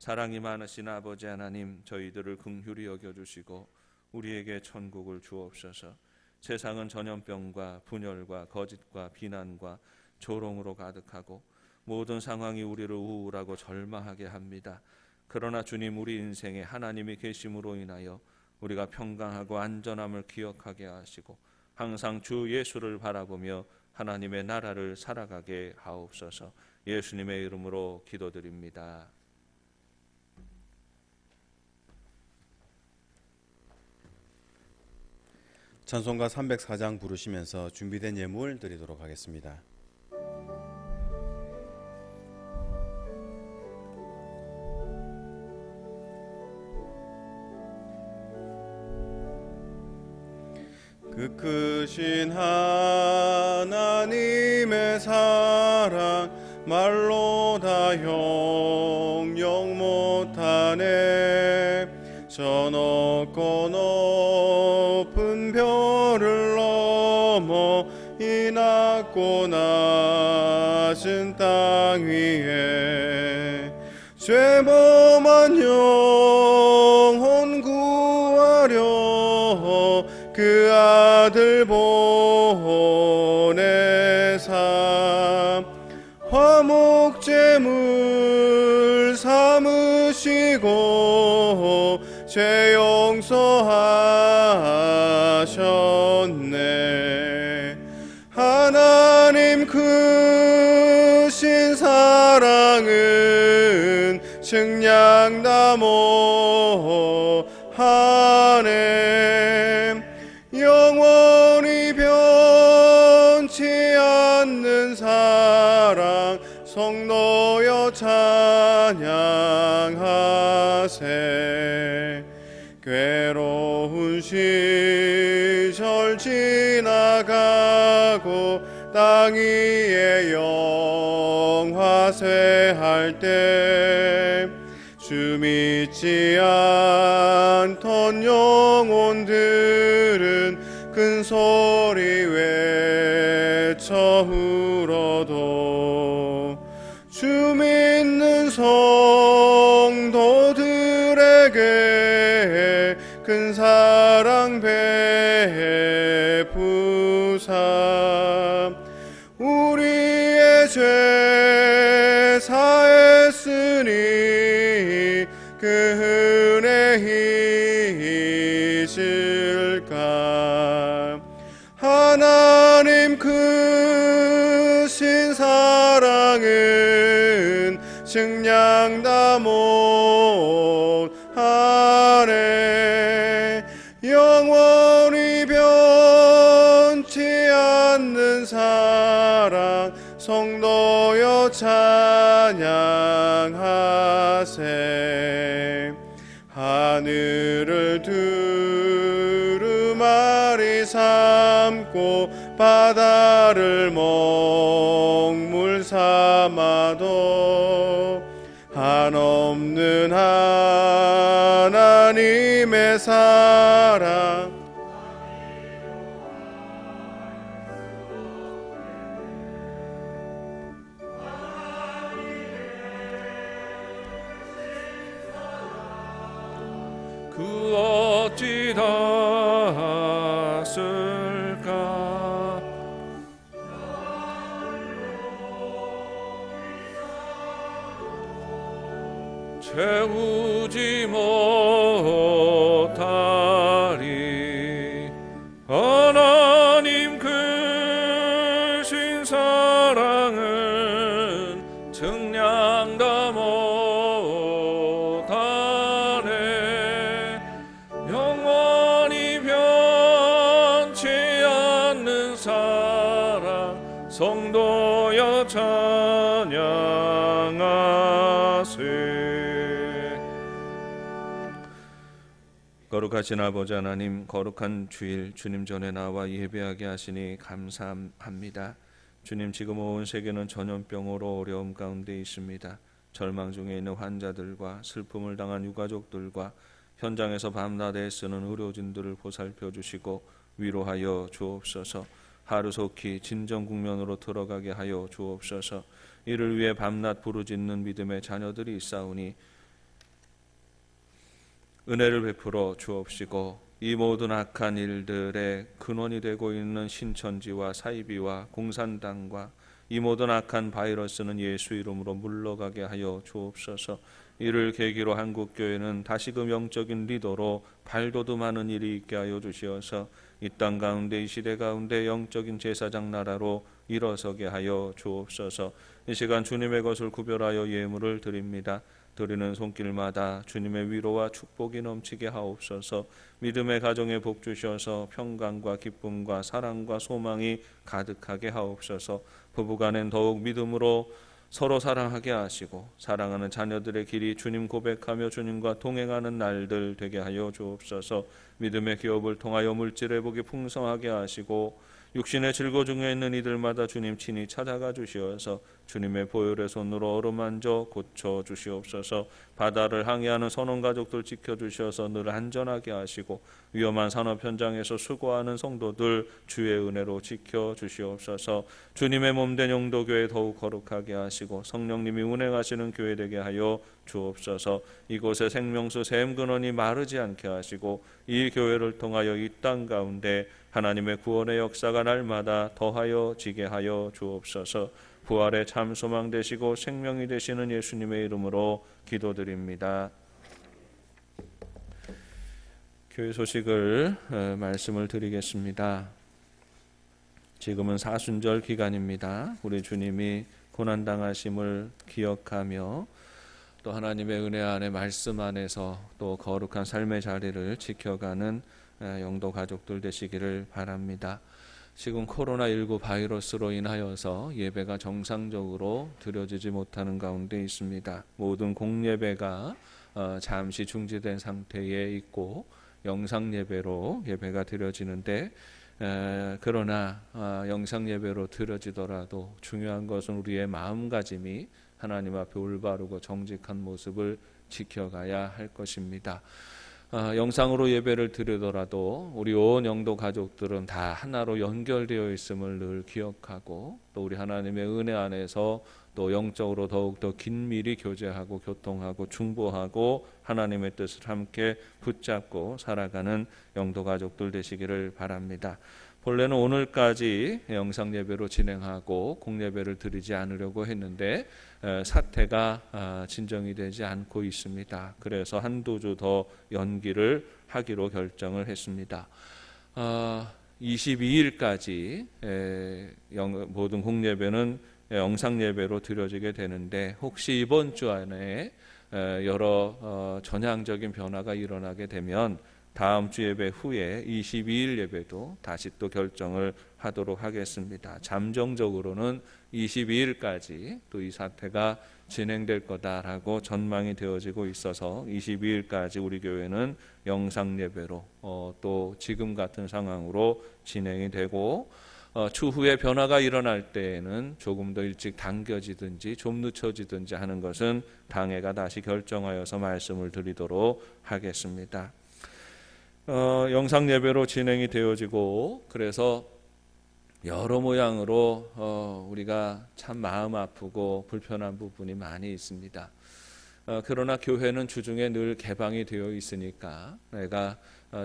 사랑이 많으신 아버지 하나님, 저희들을 긍휼히 여겨주시고 우리에게 천국을 주옵소서. 세상은 전염병과 분열과 거짓과 비난과 조롱으로 가득하고 모든 상황이 우리를 우울하고 절망하게 합니다. 그러나 주님, 우리 인생에 하나님이 계심으로 인하여 우리가 평강하고 안전함을 기억하게 하시고 항상 주 예수를 바라보며 하나님의 나라를 살아가게 하옵소서. 예수님의 이름으로 기도드립니다. 찬송가 304장 부르시면서 준비된 예물 드리도록 하겠습니다. 그 크신 하나님의 사랑 말로 다 형용 못하네. 저 높고 높은 별을 넘어 이 낮고 낮은 땅 위에 죄범한 영혼 구하려 그 아들 보내사 화목제물 삼으시고 죄 용서하셨네. 하나님 크신 사랑은 측량다모하네. 영원히 변치 않는 사랑 성도여 찬양하세. 괴로운 시절 지나가고 땅 위에 영화쇠할 때 주 믿지 않던 영혼들은 큰 소리 외쳐 울어도 주 믿는 성도들에게 큰 사랑 베푸사 우리의 죄 사했으니 그 은혜 잊을까 하나님 크신 사랑은 측량 못하네 영원히 변치 않는 사랑 성도여 찬양하세 하늘을 두루마리 삼고 바다를 먹물 삼아도 한없는 하나님의 사랑 그 어찌 닿았을까 채우지 못하리 하나님 크신 사랑은 측량 다 못하네 영원히 변치 않는 사랑 성도여 찬양하세 거룩하신 아버지 하나님 거룩한 주일 주님 전에 나와 예배하게 하시니 감사합니다. 주님 지금 온 세계는 전염병으로 어려움 가운데 있습니다. 절망 중에 있는 환자들과 슬픔을 당한 유가족들과 현장에서 밤낮 애쓰는 의료진들을 보살펴 주시고 위로하여 주옵소서. 하루속히 진정 국면으로 들어가게 하여 주옵소서. 이를 위해 밤낮 부르짖는 믿음의 자녀들이 있사오니 은혜를 베풀어 주옵시고 이 모든 악한 일들의 근원이 되고 있는 신천지와 사이비와 공산당과 이 모든 악한 바이러스는 예수 이름으로 물러가게 하여 주옵소서. 이를 계기로 한국교회는 다시금 영적인 리더로 발돋움하는 일이 있게 하여 주시어서 이 땅 가운데 이 시대 가운데 영적인 제사장 나라로 일어서게 하여 주옵소서. 이 시간 주님의 것을 구별하여 예물을 드립니다. 드리는 손길마다 주님의 위로와 축복이 넘치게 하옵소서. 믿음의 가정에 복 주셔서 평강과 기쁨과 사랑과 소망이 가득하게 하옵소서. 부부간엔 더욱 믿음으로 서로 사랑하게 하시고 사랑하는 자녀들의 길이 주님 고백하며 주님과 동행하는 날들 되게 하여 주옵소서. 믿음의 기업을 통하여 물질의 복이 풍성하게 하시고 육신의 질고 중에 있는 이들마다 주님 친히 찾아가 주시어서 주님의 보혈의 손으로 어루만져 고쳐 주시옵소서. 바다를 항해하는 선원가족들 지켜주셔서 늘 안전하게 하시고 위험한 산업 현장에서 수고하는 성도들 주의 은혜로 지켜주시옵소서. 주님의 몸된 영도교회 더욱 거룩하게 하시고 성령님이 운행하시는 교회 되게 하여 주옵소서. 이곳에 생명수 샘 근원이 마르지 않게 하시고 이 교회를 통하여 이 땅 가운데 하나님의 구원의 역사가 날마다 더하여 지게 하여 주옵소서. 부활의 참 소망 되시고 생명이 되시는 예수님의 이름으로 기도드립니다. 교회 소식을 말씀을 드리겠습니다. 지금은 사순절 기간입니다. 우리 주님이 고난당하심을 기억하며 또 하나님의 은혜 안에 말씀 안에서 또 거룩한 삶의 자리를 지켜가는 영도 가족들 되시기를 바랍니다. 지금 코로나19 바이러스로 인하여서 예배가 정상적으로 드려지지 못하는 가운데 있습니다. 모든 공예배가 잠시 중지된 상태에 있고 영상 예배로 예배가 드려지는데 그러나 영상 예배로 드려지더라도 중요한 것은 우리의 마음가짐이 하나님 앞에 올바르고 정직한 모습을 지켜가야 할 것입니다. 영상으로 예배를 드리더라도 우리 온 영도 가족들은 다 하나로 연결되어 있음을 늘 기억하고 또 우리 하나님의 은혜 안에서 또 영적으로 더욱더 긴밀히 교제하고 교통하고 중보하고 하나님의 뜻을 함께 붙잡고 살아가는 영도 가족들 되시기를 바랍니다. 본래는 오늘까지 영상 예배로 진행하고 공예배를 드리지 않으려고 했는데 사태가 진정이 되지 않고 있습니다. 그래서 한두 주 더 연기를 하기로 결정을 했습니다. 22일까지 모든 공예배는 영상 예배로 드려지게 되는데 혹시 이번 주 안에 여러 전향적인 변화가 일어나게 되면 다음 주 예배 후에 22일 예배도 다시 또 결정을 하도록 하겠습니다. 잠정적으로는 22일까지 또 이 사태가 진행될 거다라고 전망이 되어지고 있어서 22일까지 우리 교회는 영상 예배로 또 지금 같은 상황으로 진행이 되고 추후에 변화가 일어날 때에는 조금 더 일찍 당겨지든지 좀 늦춰지든지 하는 것은 당회가 다시 결정하여서 말씀을 드리도록 하겠습니다. 영상 예배로 진행이 되어지고 그래서 여러 모양으로 우리가 참 마음 아프고 불편한 부분이 많이 있습니다. 그러나 교회는 주중에 늘 개방이 되어 있으니까 내가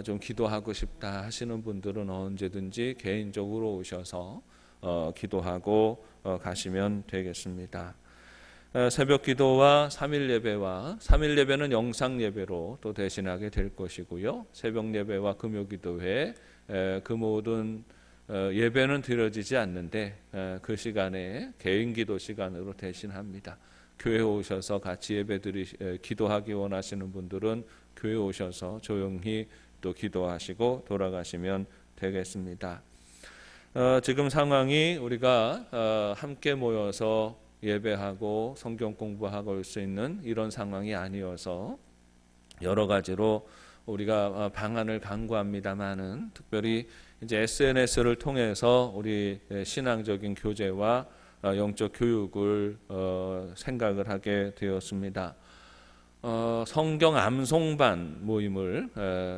좀 기도하고 싶다 하시는 분들은 언제든지 개인적으로 오셔서 기도하고 가시면 되겠습니다. 새벽 기도와 3일 예배와 3일 예배는 영상 예배로 또 대신하게 될 것이고요. 새벽 예배와 금요 기도회 그 모든 예배는 드려지지 않는데 그 시간에 개인 기도 시간으로 대신합니다. 교회 오셔서 같이 예배 기도하기 원하시는 분들은 교회 오셔서 조용히 또 기도하시고 돌아가시면 되겠습니다. 지금 상황이 우리가 함께 모여서 예배하고 성경 공부하고 올 수 있는 이런 상황이 아니어서 여러 가지로 우리가 방안을 강구합니다만은 특별히 이제 SNS를 통해서 우리 신앙적인 교제와 영적 교육을 생각을 하게 되었습니다. 성경 암송반 모임을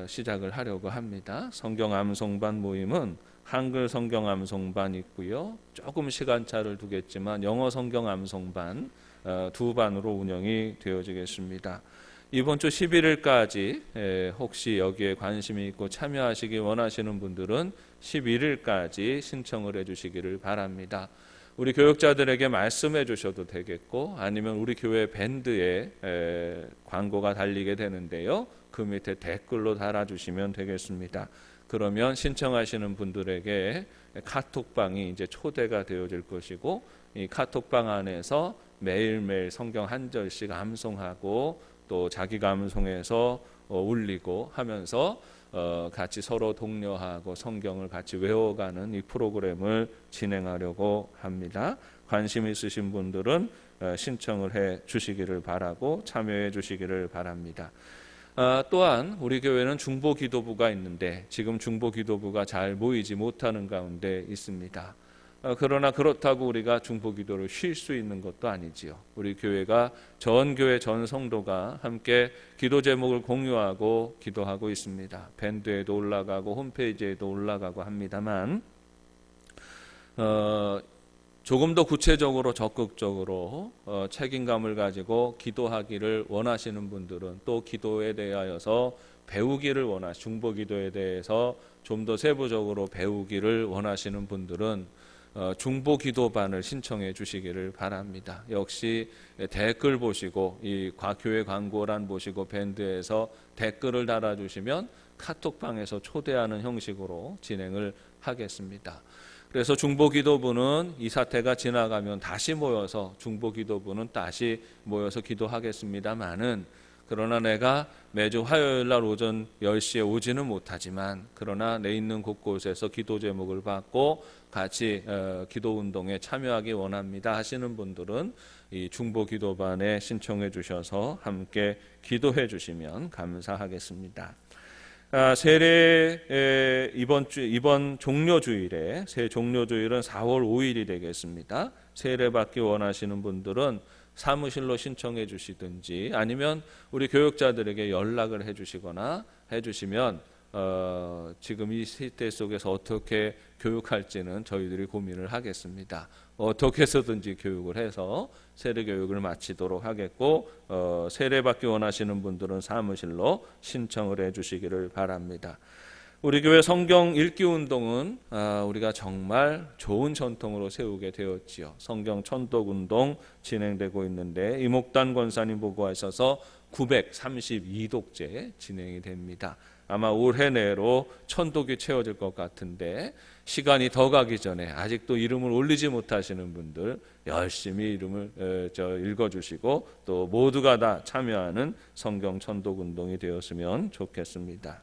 시작을 하려고 합니다. 성경 암송반 모임은 한글 성경 암송반 있고요. 조금 시간차를 두겠지만 영어 성경 암송반 두 반으로 운영이 되어지겠습니다. 이번 주 11일까지 혹시 여기에 관심이 있고 참여하시기 원하시는 분들은 11일까지 신청을 해주시기를 바랍니다. 우리 교육자들에게 말씀해 주셔도 되겠고 아니면 우리 교회 밴드에 광고가 달리게 되는데요. 그 밑에 댓글로 달아주시면 되겠습니다. 그러면 신청하시는 분들에게 카톡방이 이제 초대가 되어질 것이고 이 카톡방 안에서 매일매일 성경 한 절씩 암송하고 또 자기가 암송해서 울리고 하면서 같이 서로 독려하고 성경을 같이 외워가는 이 프로그램을 진행하려고 합니다. 관심 있으신 분들은 신청을 해 주시기를 바라고 참여해 주시기를 바랍니다. 또한 우리 교회는 중보기도부가 있는데 지금 중보기도부가 잘 모이지 못하는 가운데 있습니다. 그러나 그렇다고 우리가 중보기도를 쉴 수 있는 것도 아니지요. 우리 교회가 전 교회 전 성도가 함께 기도 제목을 공유하고 기도하고 있습니다. 밴드에도 올라가고 홈페이지에도 올라가고 합니다만 조금 더 구체적으로 적극적으로 책임감을 가지고 기도하기를 원하시는 분들은 또 기도에 대하여서 배우기를 중보기도에 대해서 좀 더 세부적으로 배우기를 원하시는 분들은 중보기도반을 신청해 주시기를 바랍니다. 역시 댓글 보시고 이 교회 광고란 보시고 밴드에서 댓글을 달아주시면 카톡방에서 초대하는 형식으로 진행을 하겠습니다. 그래서 중보기도부는 이 사태가 지나가면 다시 모여서 중보기도부는 다시 모여서 기도하겠습니다마는 그러나 내가 매주 화요일 날 오전 10시에 오지는 못하지만 그러나 내 있는 곳곳에서 기도 제목을 받고 같이 기도운동에 참여하기 원합니다 하시는 분들은 이 중보기도반에 신청해 주셔서 함께 기도해 주시면 감사하겠습니다. 세례 이번 종료주일에 새 종료주일은 4월 5일이 되겠습니다. 세례 받기 원하시는 분들은 사무실로 신청해 주시든지 아니면 우리 교육자들에게 연락을 해 주시거나 해 주시면 지금 이 시대 속에서 어떻게 교육할지는 저희들이 고민을 하겠습니다. 어떻게 해서든지 교육을 해서 세례 교육을 마치도록 하겠고 세례 받기 원하시는 분들은 사무실로 신청을 해 주시기를 바랍니다. 우리 교회 성경 읽기 운동은 우리가 정말 좋은 전통으로 세우게 되었지요. 성경 천독 운동 진행되고 있는데 이목단 권사님 보고하셔서 932독째 진행이 됩니다. 아마 올해 내로 천독이 채워질 것 같은데 시간이 더 가기 전에 아직도 이름을 올리지 못하시는 분들 열심히 이름을 읽어주시고 또 모두가 다 참여하는 성경 천독 운동이 되었으면 좋겠습니다.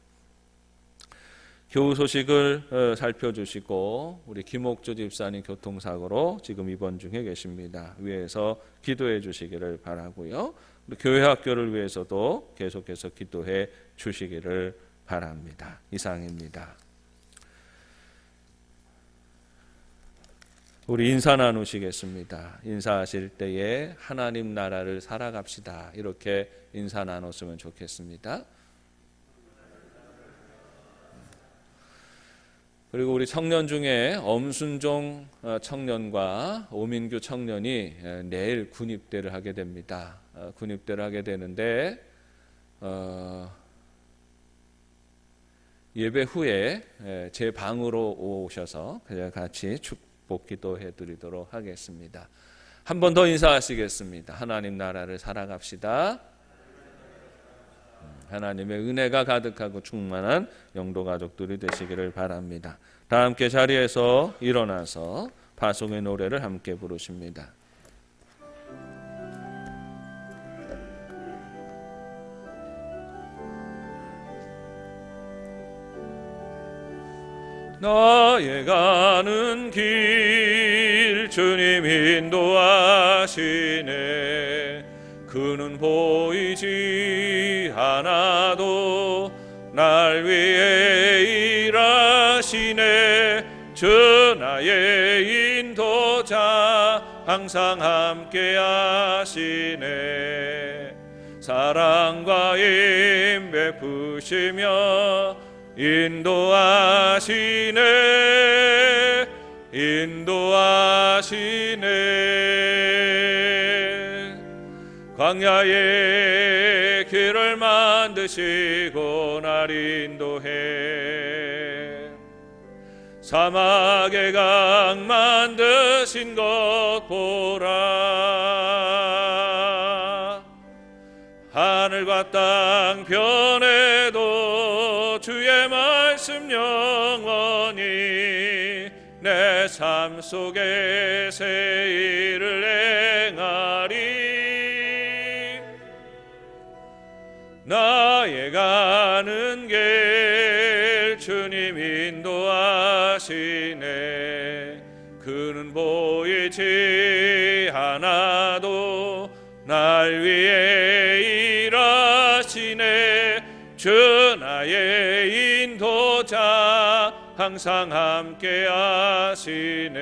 교우 소식을 살펴주시고 우리 김옥주 집사님 교통사고로 지금 입원 중에 계십니다. 위에서 기도해 주시기를 바라고요. 우리 교회 학교를 위해서도 계속해서 기도해 주시기를 바랍니다. 이상입니다. 우리 인사 나누시겠습니다. 인사하실 때에 하나님 나라를 살아갑시다. 이렇게 인사 나눴으면 좋겠습니다. 그리고 우리 청년 중에 엄순종 청년과 오민규 청년이 내일 군입대를 하게 됩니다. 군입대를 하게 되는데 예배 후에 제 방으로 오셔서 같이 축복 기도해 드리도록 하겠습니다. 한 번 더 인사하시겠습니다. 하나님 나라를 살아갑시다. 하나님의 은혜가 가득하고 충만한 영도 가족들이 되시기를 바랍니다. 다 함께 자리에서 일어나서 파송의 노래를 함께 부르십니다. 나의 가는 길 주님 인도하시네. 그는 보이지 않아도 날 위해 일하시네. 주 나의 인도자 항상 함께 하시네. 사랑과 힘 베푸시며 인도하시네. 광야의 길을 만드시고 날 인도해. 사막의 강 만드신 것 보라. 하늘과 땅 변해도 주의 말씀 영원히 내 삶 속에 새 일을 행하리. 나의 가는 길 주님 인도하시네. 그는 보이지 않아도 날 위해 일하시네. 주 나의 인도자 항상 함께 하시네.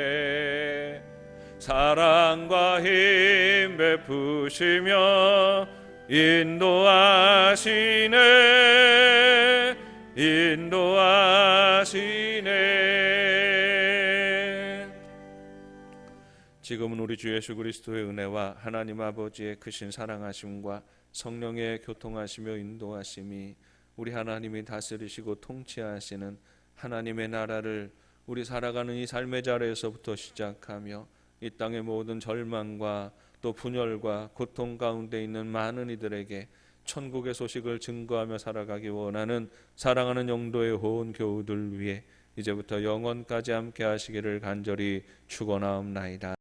사랑과 힘 베푸시며 인도하시네. 지금은 우리 주 예수 그리스도의 은혜와 하나님 아버지의 크신 사랑하심과 성령의 교통하시며 인도하심이 우리 하나님이 다스리시고 통치하시는 하나님의 나라를 우리 살아가는 이 삶의 자리에서부터 시작하며 이 땅의 모든 절망과 또 분열과 고통 가운데 있는 많은 이들에게 천국의 소식을 증거하며 살아가기 원하는 사랑하는 영도의 온 교우들 위해 이제부터 영원까지 함께 하시기를 간절히 축원하옵나이다.